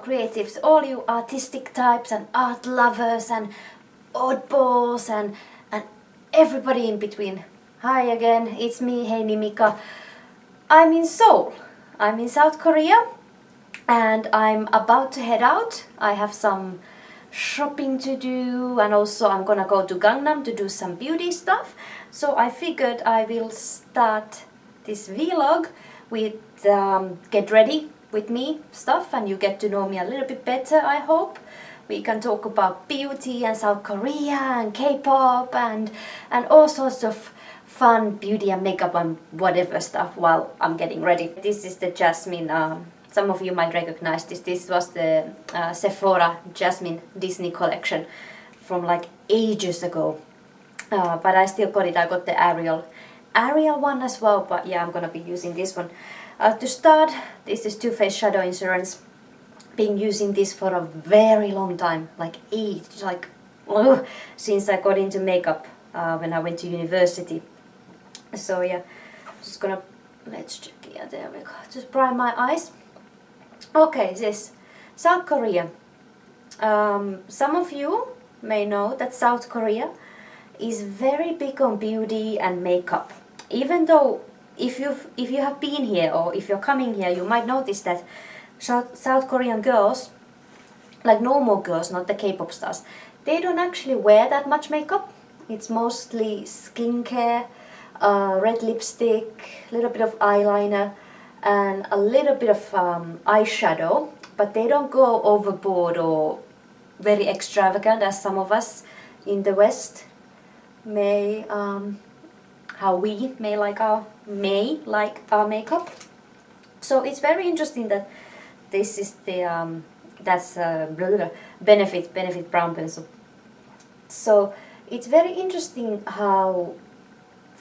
creatives, all you artistic types and art lovers and oddballs and everybody in between. Hi again, it's me, Heini Mika. I'm in Seoul. I'm in South Korea and I'm about to head out. I have some shopping to do and also I'm gonna go to Gangnam to do some beauty stuff. So I figured I will start this vlog with get ready with me stuff and you get to know me a little bit better, I hope. We can talk about beauty and South Korea and K-pop and all sorts of fun beauty and makeup and whatever stuff while I'm getting ready. This is the Jasmine, some of you might recognize this. This was the Sephora Jasmine Disney collection from like ages ago. But I still got it. I got the Ariel one as well, but yeah, I'm gonna be using this one. To start, this is Too Faced Shadow Insurance. Been using this for a very long time, since I got into makeup when I went to university. So yeah, just gonna, let's check, yeah, there we go. Just prime my eyes. Okay, this, South Korea. Some of you may know that South Korea is very big on beauty and makeup. Even though if you have been here or if you're coming here, you might notice that South Korean girls, like normal girls, not the K-pop stars, they don't actually wear that much makeup. It's mostly skincare, red lipstick, a little bit of eyeliner and a little bit of eyeshadow, but they don't go overboard or very extravagant as some of us in the West may, how we may like our makeup. So it's very interesting that this is the Benefit brown pencil. So it's very interesting how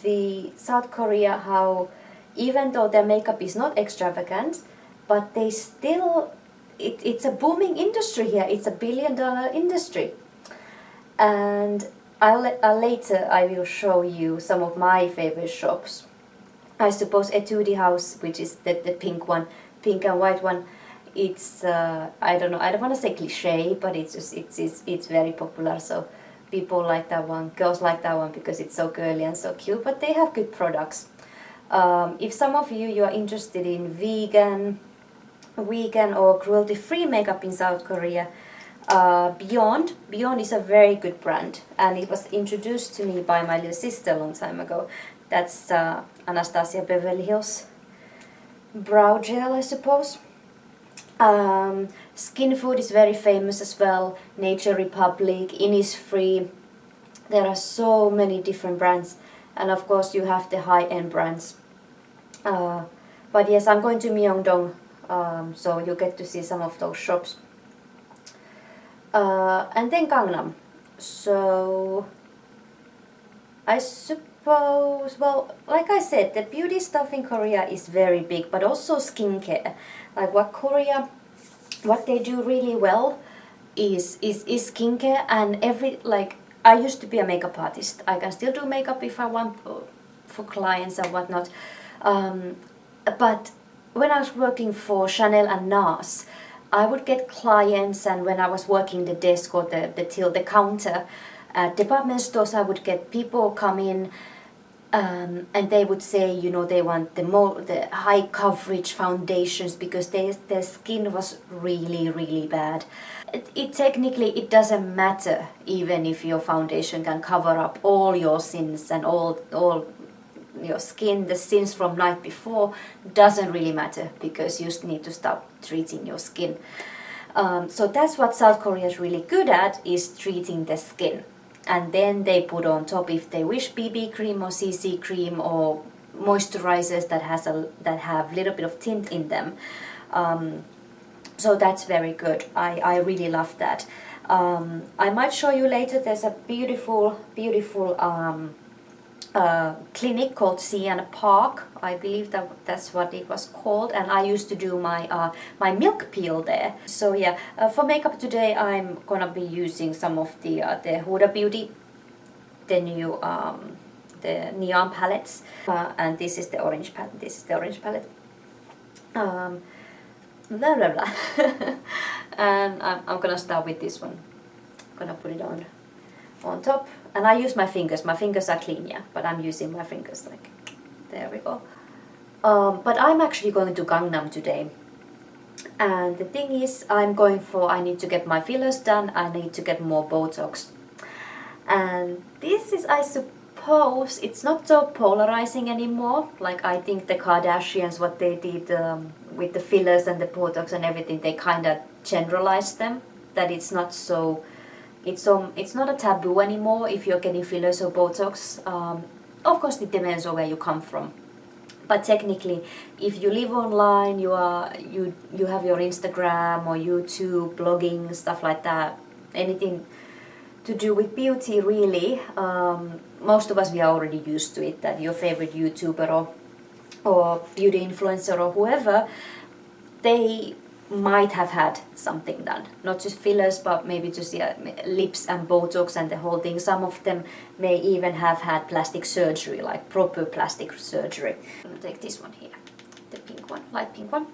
the South Korea, how even though their makeup is not extravagant, but they still, it's a booming industry here. It's $1 billion industry. And later I will show you some of my favorite shops. I suppose Etude House, which is the pink one, pink and white one. It's I don't know, I don't want to say cliche, but it's very popular. So people like that one, girls like that one because it's so girly and so cute. But they have good products. If some of you are interested in vegan or cruelty-free makeup in South Korea, Beyond is a very good brand, and it was introduced to me by my little sister a long time ago. That's Anastasia Beverly Hills brow gel, I suppose. Skin Food is very famous as well. Nature Republic, Innisfree. There are so many different brands, and of course you have the high-end brands. But yes, I'm going to Myeong-dong, so you get to see some of those shops. And then Gangnam. So I suppose, well, like I said, the beauty stuff in Korea is very big, but also skincare. Like what they do really well is skincare, and I used to be a makeup artist. I can still do makeup if I want for clients and whatnot. But when I was working for Chanel and NARS, I would get clients, and when I was working the desk or the counter at department stores, I would get people come in and they would say, you know, they want the high coverage foundations because their skin was really bad. Technically it doesn't matter even if your foundation can cover up all your sins and all your skin, the sins from night before, doesn't really matter because you need to start treating your skin. So that's what South Korea is really good at, is treating the skin. And then they put on top, if they wish, BB cream or CC cream or moisturizers that have a little bit of tint in them. So that's very good. I really love that. I might show you later. There's a beautiful clinic called Sienna Park. I believe that's what it was called, and I used to do my milk peel there. So yeah, for makeup today I'm gonna be using some of the Huda Beauty, the new the neon palettes, and this is the orange palette. Blah blah blah. and I'm gonna start with this one. I'm gonna put it on top, and I use my fingers. My fingers are clean, yeah, but I'm using my fingers, like, there we go. But I'm actually going to Gangnam today, and the thing is, I need to get my fillers done. I need to get more Botox, and this is, I suppose, it's not so polarizing anymore. Like, I think the Kardashians, what they did with the fillers and the Botox and everything, they kind of generalized them, that it's not so, it's not a taboo anymore if you're getting fillers or Botox. Of course, it depends on where you come from. But technically, if you live online, you have your Instagram or YouTube, blogging, stuff like that, anything to do with beauty, really, most of us, we are already used to it, that your favorite YouTuber or beauty influencer or whoever, they might have had something done. Not just fillers, but maybe just lips and Botox and the whole thing. Some of them may even have had plastic surgery, like proper plastic surgery. I'm gonna take this one here, the pink one, light pink one.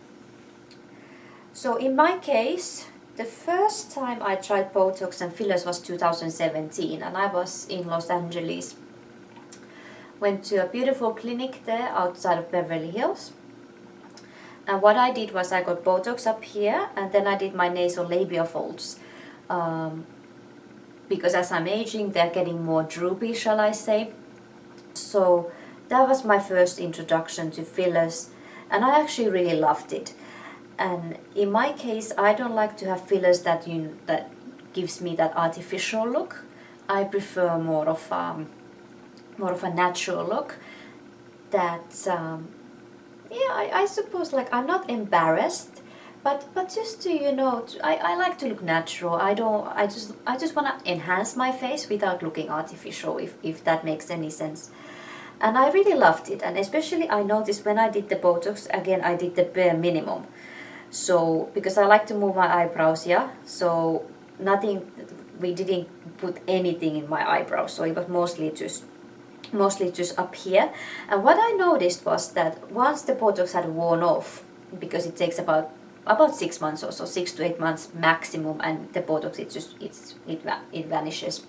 So in my case, the first time I tried Botox and fillers was 2017, and I was in Los Angeles. Went to a beautiful clinic there outside of Beverly Hills. And what I did was I got Botox up here, and then I did my nasal labia folds. Because as I'm aging, they're getting more droopy, shall I say. So that was my first introduction to fillers, and I actually really loved it. And in my case, I don't like to have fillers that gives me that artificial look. I prefer more of a natural look. That yeah, I suppose, like, I'm not embarrassed, but just to, you know, I like to look natural. I just want to enhance my face without looking artificial, if that makes any sense. And I really loved it, and especially I noticed when I did the Botox, again, I did the bare minimum. So, because I like to move my eyebrows, yeah, so we didn't put anything in my eyebrows, so it was mostly just up here. And what I noticed was that once the Botox had worn off, because it takes about 6 months or so, 6 to 8 months maximum, and the Botox, it vanishes.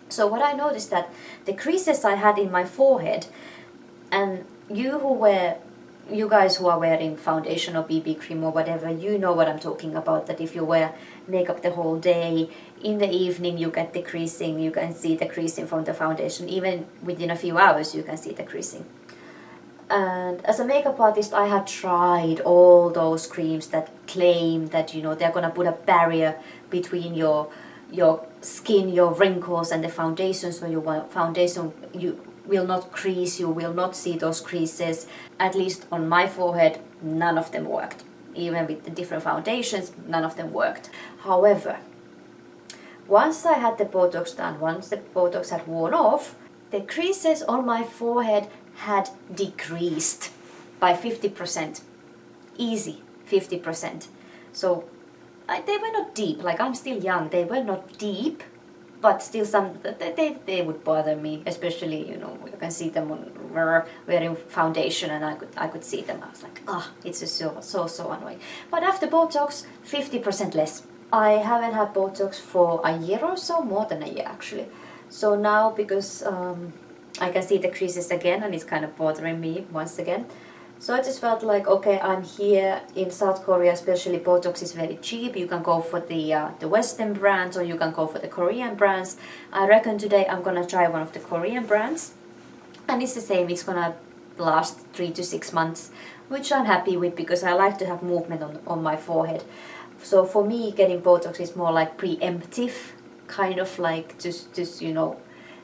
So what I noticed, that the creases I had in my forehead, and you guys who are wearing foundation or BB cream or whatever, you know what I'm talking about, that if you wear makeup the whole day, in the evening you get the creasing, you can see the creasing from the foundation, even within a few hours you can see the creasing. And as a makeup artist, I have tried all those creams that claim that, you know, they're gonna put a barrier between your skin, your wrinkles, and the foundation, so your foundation, you will not crease, you will not see those creases. At least on my forehead, none of them worked. Even with the different foundations, none of them worked. However, once I had the Botox done, once the Botox had worn off, the creases on my forehead had decreased by 50%. Easy, 50%. So they were not deep, like, I'm still young, they were not deep, but still they would bother me, especially, you know, you can see them wearing foundation, and I could see them. I was like, it's just so annoying. But after Botox, 50% less. I haven't had Botox for a year or so, more than a year actually. So now, because I can see the creases again, and it's kind of bothering me once again. So I just felt like, okay, I'm here in South Korea, especially Botox is very cheap. You can go for the Western brands, or you can go for the Korean brands. I reckon today I'm gonna try one of the Korean brands. And it's the same, it's gonna last 3 to 6 months, which I'm happy with, because I like to have movement on my forehead. So for me, getting Botox is more like preemptive, kind of like just you know,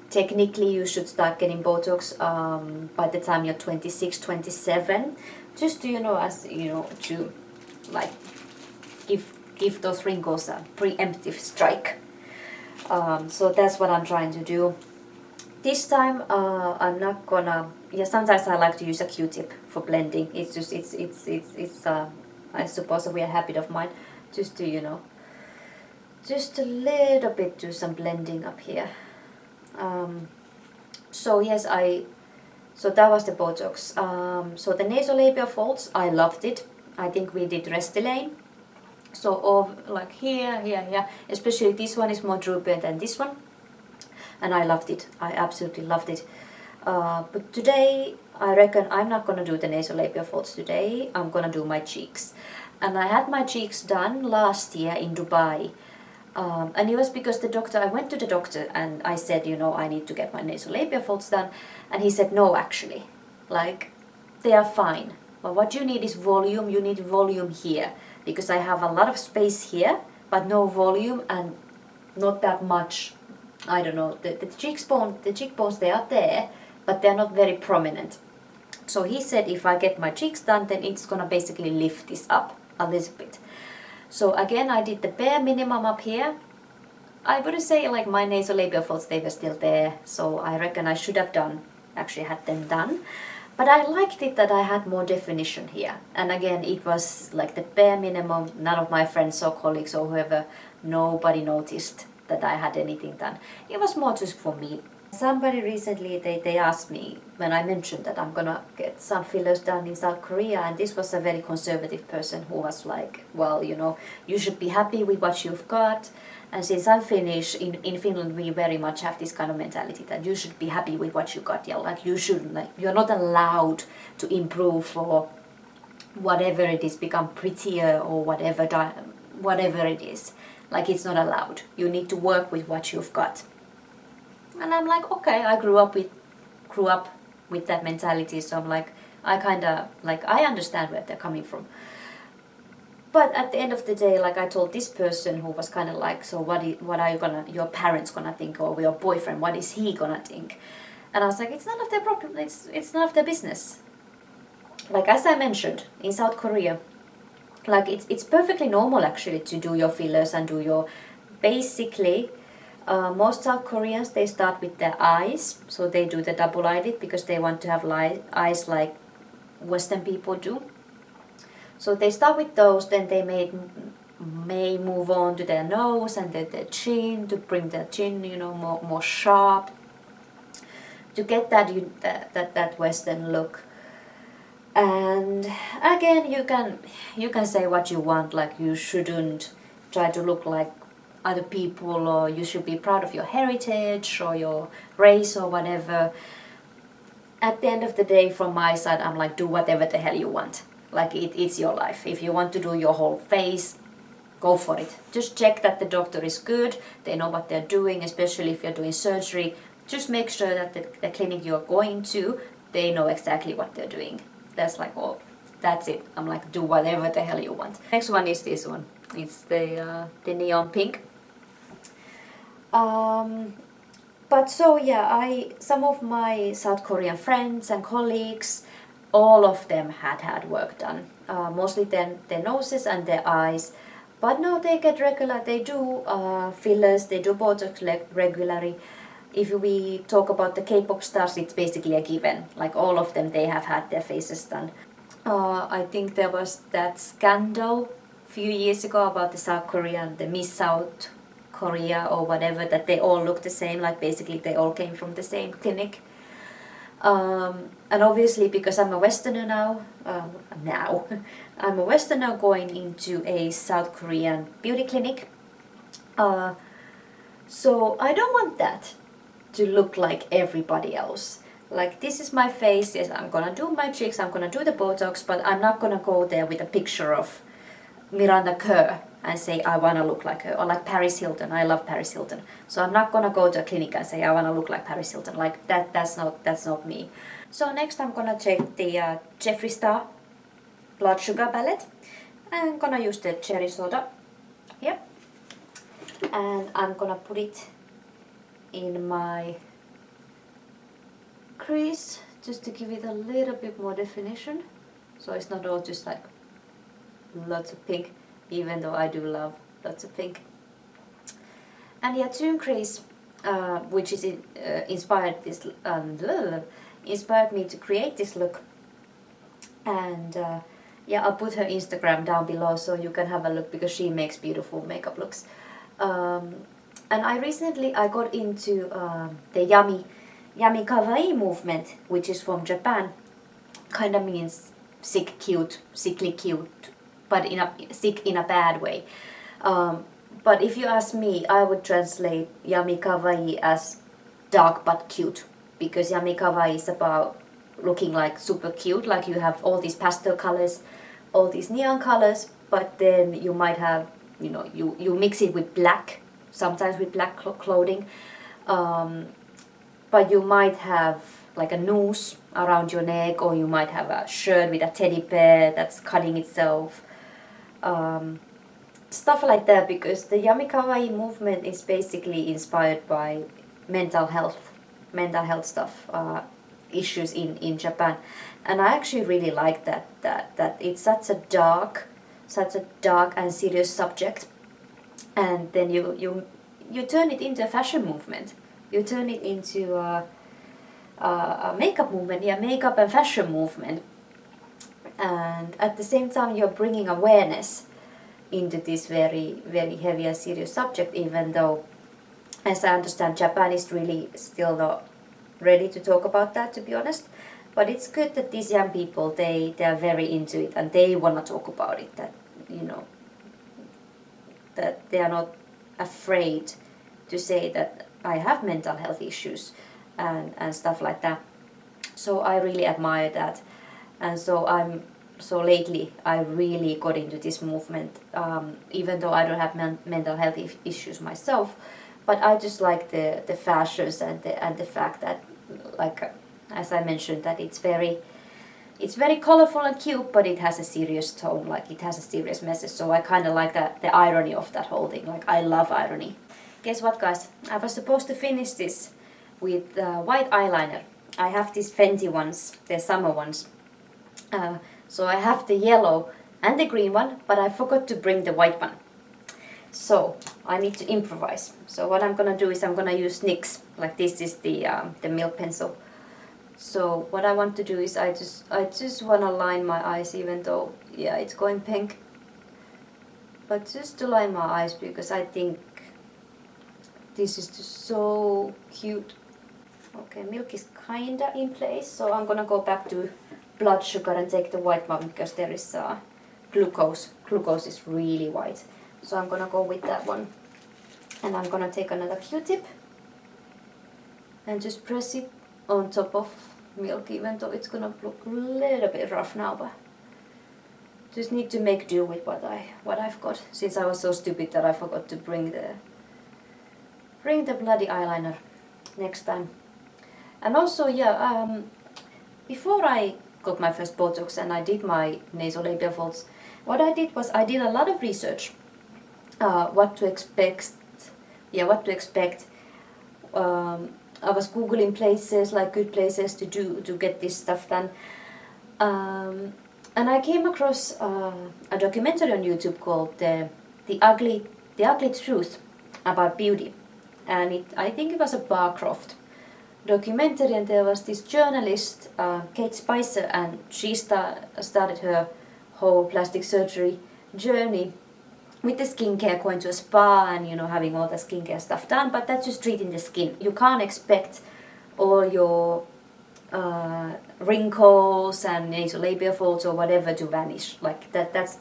technically you should start getting Botox by the time you're 26, 27, just to, you know, as you know, to like give those wrinkles a preemptive strike. So that's what I'm trying to do. This time I'm not gonna, yeah, sometimes I like to use a Q-tip for blending. It's just it's I suppose a weird habit of mine, just to, you know, just a little bit do some blending up here. So yes, so that was the Botox. So the nasolabial folds, I loved it. I think we did Restylane. So all like here, here, here. Especially this one is more droopier than this one. And I loved it. I absolutely loved it. But today, I reckon I'm not gonna do the nasolabial folds today. I'm gonna do my cheeks. And I had my cheeks done last year in Dubai. And it was because I went to the doctor and I said, you know, I need to get my nasolabial folds done. And he said, no, actually, like, they are fine. But what you need is volume. You need volume here. Because I have a lot of space here, but no volume and not that much. I don't know, the cheekbones, they are there, but they're not very prominent. So he said if I get my cheeks done, then it's gonna basically lift this up a little bit. So again, I did the bare minimum up here. I wouldn't say like my nasolabial folds, they were still there. So I reckon I should have actually had them done. But I liked it that I had more definition here. And again, it was like the bare minimum. None of my friends or colleagues or whoever, nobody noticed that I had anything done. It was more just for me. Somebody recently, they asked me when I mentioned that I'm gonna get some fillers done in South Korea, and this was a very conservative person who was like, well, you know, you should be happy with what you've got. And since I'm Finnish, in Finland we very much have this kind of mentality that you should be happy with what you got. Yeah, like you shouldn't, like you're not allowed to improve or whatever it is, become prettier or whatever it is. Like it's not allowed. You need to work with what you've got. And I'm like, okay, I grew up with that mentality, so I'm like, I understand where they're coming from. But at the end of the day, like I told this person who was kind of like, so what are your parents gonna think, or your boyfriend, what is he gonna think? And I was like, it's none of their problem. It's none of their business. Like as I mentioned, in South Korea, like it's perfectly normal actually to do your fillers and do your basically. Most South Koreans, they start with their eyes, so they do the double eyelid because they want to have eyes like Western people do. So they start with those, then they may move on to their nose and then their chin to bring their chin, you know, more sharp, to get that Western look. And again, you can say what you want, like you shouldn't try to look like other people, or you should be proud of your heritage or your race or whatever. At the end of the day, from my side, I'm like, do whatever the hell you want. Like it's your life. If you want to do your whole face, go for it. Just check that the doctor is good, they know what they're doing, especially if you're doing surgery. Just make sure that the clinic you're going to, they know exactly what they're doing. That's like, oh, that's it. I'm like, do whatever the hell you want. Next one is this one. It's the neon pink. But so yeah, some of my South Korean friends and colleagues, all of them had work done. Mostly their noses and their eyes. But no, they get regular, they do fillers, they do Botox regularly. If we talk about the K-pop stars, it's basically a given. Like all of them, they have had their faces done. I think there was that scandal a few years ago about the South Korean, the Miss South Korea or whatever, that they all look the same, like basically they all came from the same clinic. And obviously because I'm a Westerner now, I'm a Westerner going into a South Korean beauty clinic. So I don't want that to look like everybody else. Like this is my face, yes, I'm gonna do my cheeks, I'm gonna do the Botox, but I'm not gonna go there with a picture of Miranda Kerr and say I wanna look like her, or like Paris Hilton. I love Paris Hilton, so I'm not gonna go to a clinic and say I wanna look like Paris Hilton. Like that's not me. So next I'm gonna take the Jeffree Star Blood Sugar palette. I'm gonna use the cherry soda. Yep. And I'm gonna put it in my crease just to give it a little bit more definition, so it's not all just like lots of pink, even though I do love lots of pink. And yeah, Toon Crease, which is inspired me to create this look. And yeah, I'll put her Instagram down below so you can have a look, because she makes beautiful makeup looks. And I recently got into the yummy kawaii movement, which is from Japan. Kind of means sickly cute. but sick in a bad way. But if you ask me, I would translate Yummy Kawaii as dark but cute, because Yummy Kawaii is about looking like super cute, like you have all these pastel colors, all these neon colors, but then you might have, you know, you mix it with black, sometimes with black clothing, but you might have like a noose around your neck, or you might have a shirt with a teddy bear that's cutting itself, stuff like that, because the Yummy Kawaii movement is basically inspired by mental health stuff, issues in Japan, and I actually really like that it's such a dark and serious subject, and then you turn it into a fashion movement, you turn it into a makeup movement, makeup and fashion movement, and at the same time you're bringing awareness into this very, very heavy and serious subject, even though, as I understand, Japan is really still not ready to talk about that, to be honest. But it's good that these young people, they are very into it, and they want to talk about it, that, you know, that they are not afraid to say that I have mental health issues and stuff like that. So I really admire that, and so lately I really got into this movement, even though I don't have mental health issues myself, but I just like the fashions and the fact that, like, as I mentioned, that it's very colorful and cute, but it has a serious tone, like it has a serious message. So I kind of like the irony of that whole thing. Like, I love irony. Guess what, guys? I was supposed to finish this with white eyeliner. I have these Fenty ones, the summer ones. So I have the yellow and the green one, but I forgot to bring the white one. So I need to improvise. So what I'm gonna do is I'm gonna use NYX. Like, this is the milk pencil. So what I want to do is I just wanna line my eyes, even though, yeah, it's going pink. But just to line my eyes, because I think this is just so cute. Okay, milk is kinda in place, so I'm gonna go back to blood sugar and take the white one, because there is glucose. Glucose is really white. So I'm gonna go with that one. And I'm gonna take another Q-tip and just press it on top of milk, even though it's gonna look a little bit rough now, but just need to make do with what I've got, since I was so stupid that I forgot to bring the bloody eyeliner next time. And also, yeah, before I got my first Botox and I did my nasolabial folds, what I did was I did a lot of research, what to expect. I was googling places, like good places to get this stuff done, and I came across a documentary on YouTube called the Ugly Truth about beauty, and I think it was a Barcroft documentary, and there was this journalist, Kate Spicer, and she started her whole plastic surgery journey with the skincare, going to a spa and, you know, having all the skincare stuff done, but that's just treating the skin. You can't expect all your wrinkles and nasolabial folds or whatever to vanish. Like that's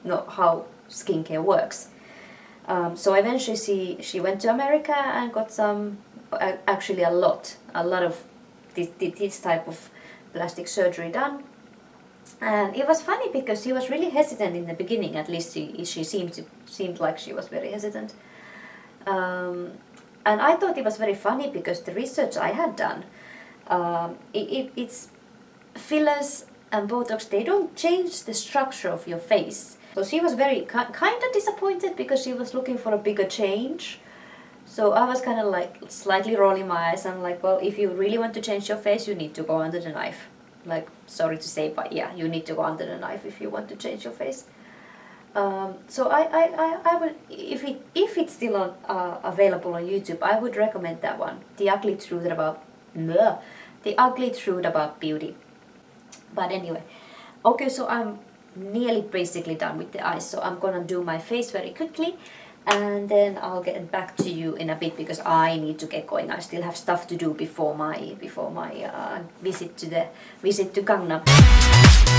not how skincare works. So eventually she went to America and got some, actually a lot of this type of plastic surgery done. And it was funny because she was really hesitant in the beginning. At least she seemed like she was very hesitant. And I thought it was very funny because the research I had done, it's fillers and Botox, they don't change the structure of your face. So she was very kind of disappointed because she was looking for a bigger change. So I was kind of like slightly rolling my eyes. I'm like, well, if you really want to change your face, you need to go under the knife. Like, sorry to say, but yeah, you need to go under the knife if you want to change your face. So I would, if it's still on, available on YouTube, I would recommend that one, The Ugly Truth About Beauty. But anyway, okay, so I'm nearly basically done with the eyes, so I'm gonna do my face very quickly. and then I'll get back to you in a bit because I need to get going. I still have stuff to do before my visit to Gangnam.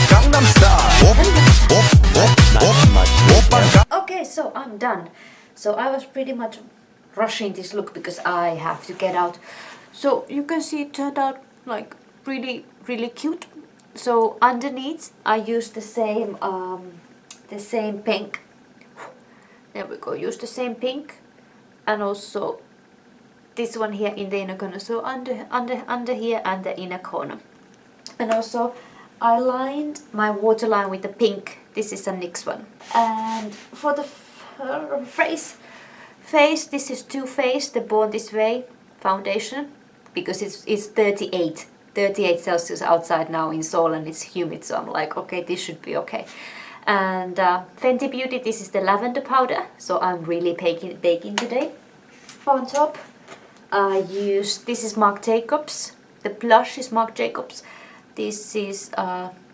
Gangnam Style. Okay, so I'm done. So I was pretty much rushing this look because I have to get out. So you can see it turned out like really cute. So underneath I used the same pink. There we go. Use the same pink, and also this one here in the inner corner. So under here and the inner corner. And also I lined my waterline with the pink. This is a NYX one. And for the face, this is Too Faced, the Born This Way foundation, because it's 38 Celsius outside now in Seoul and it's humid, so I'm like, okay, this should be okay. And Fenty Beauty, this is the lavender powder, so I'm really baking today. On top, I use, this is Marc Jacobs, the blush is Marc Jacobs. This is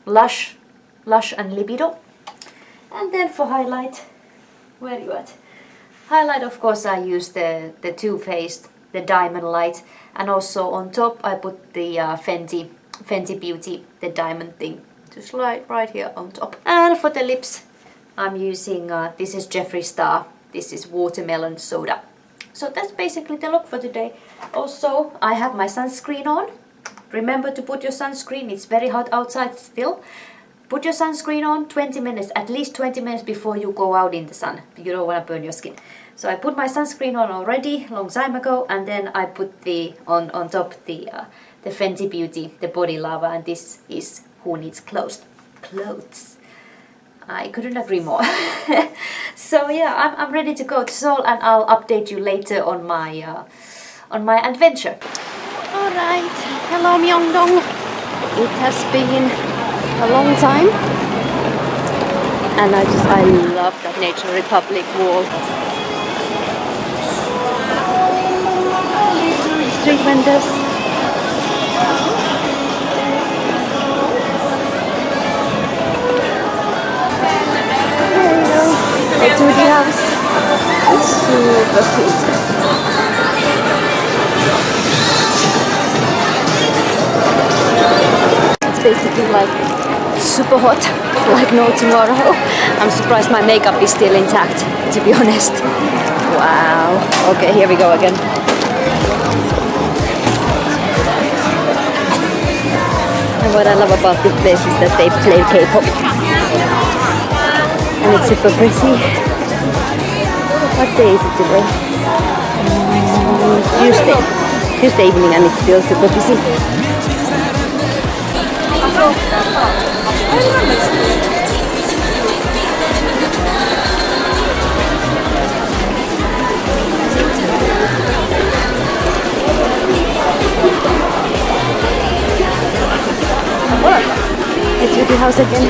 Lush and Libido. And then for highlight, where are you at? Highlight, of course, I use the Too Faced, the Diamond Light, and also on top I put the Fenty Beauty, the diamond thing, just right here on top. And for the lips, I'm using this is Jeffree Star. This is Watermelon Soda. So that's basically the look for today. Also, I have my sunscreen on. Remember to put your sunscreen. It's very hot outside still. Put your sunscreen on 20 minutes, at least 20 minutes before you go out in the sun. You don't want to burn your skin. So I put my sunscreen on already, long time ago, and then I put the on top the Fenty Beauty, the Body Lava, and this is Who Needs Clothes. I couldn't agree more. So yeah, I'm ready to go to Seoul, and I'll update you later on my adventure. Alright, hello Myeong-dong. It has been a long time, and I love that Nature Republic wall. Street vendors. There you go. The 2D house. It's super cute. Basically like super hot, like no tomorrow. I'm surprised my makeup is still intact, to be honest. Wow. Okay, here we go again. And what I love about this place is that they play K-pop. And it's super pretty. What day is it today? Tuesday evening, and it's still super busy. It's with the house again.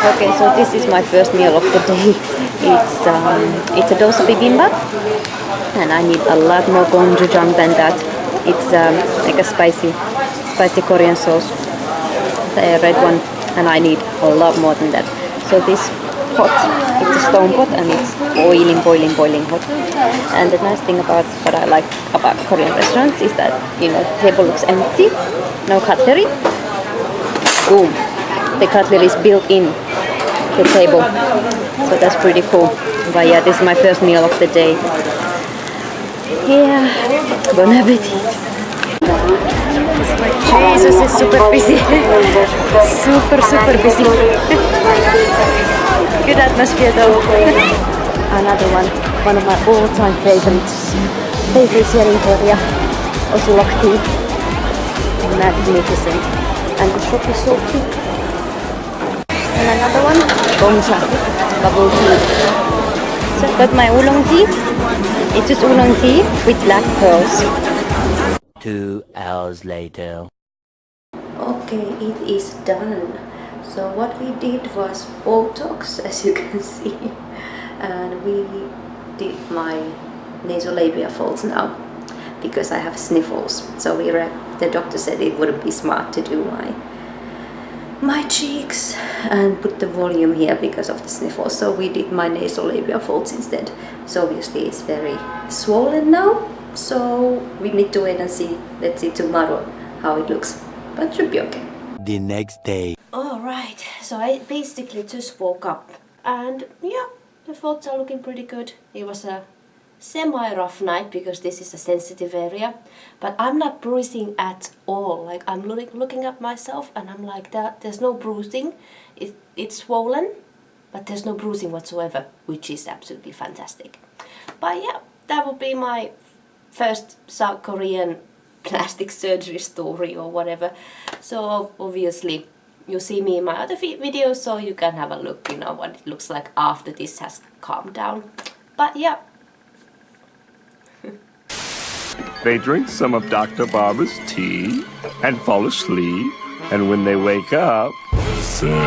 Okay, so this is my first meal of the day. It's a dosa bibimbap, and I need a lot more gochujang than that. It's like a spicy Korean sauce, the red one, and I need a lot more than that. So this pot, it's a stone pot, and it's boiling hot. And the nice thing about what I like about Korean restaurants is that, you know, the table looks empty, no cutlery. Boom, the cutlery is built in the table, so that's pretty cool. But yeah, this is my first meal of the day. Yeah, bon appetit. It's like Jesus is super busy. super busy. Good atmosphere though. Another one of my all-time favorites here in Korea. Osulokti. Magnificent. And the shop is so cute. And another one, gongcha, bubble tea. So I got my oolong tea. It's just oolong tea with black pearls. 2 hours later. Okay, it is done. So what we did was Botox, as you can see, and we did my nasolabial folds now because I have sniffles. So the doctor said it wouldn't be smart to do my cheeks and put the volume here because of the sniffles. So we did my nasolabial folds instead. So obviously it's very swollen now. So we need to wait and see. Let's see tomorrow how it looks, but it should be okay. The next day. Alright, so I basically just woke up and yeah, the folds are looking pretty good. It was a semi-rough night because this is a sensitive area, but I'm not bruising at all. Like I'm looking at myself and I'm like that. There's no bruising. It's swollen, but there's no bruising whatsoever, which is absolutely fantastic. But yeah, that would be my first South Korean plastic surgery story or whatever. So obviously you see me in my other videos, so you can have a look, you know, what it looks like after this has calmed down. But yeah. They drink some of Dr. Barber's tea and fall asleep, and when they wake up, surgery.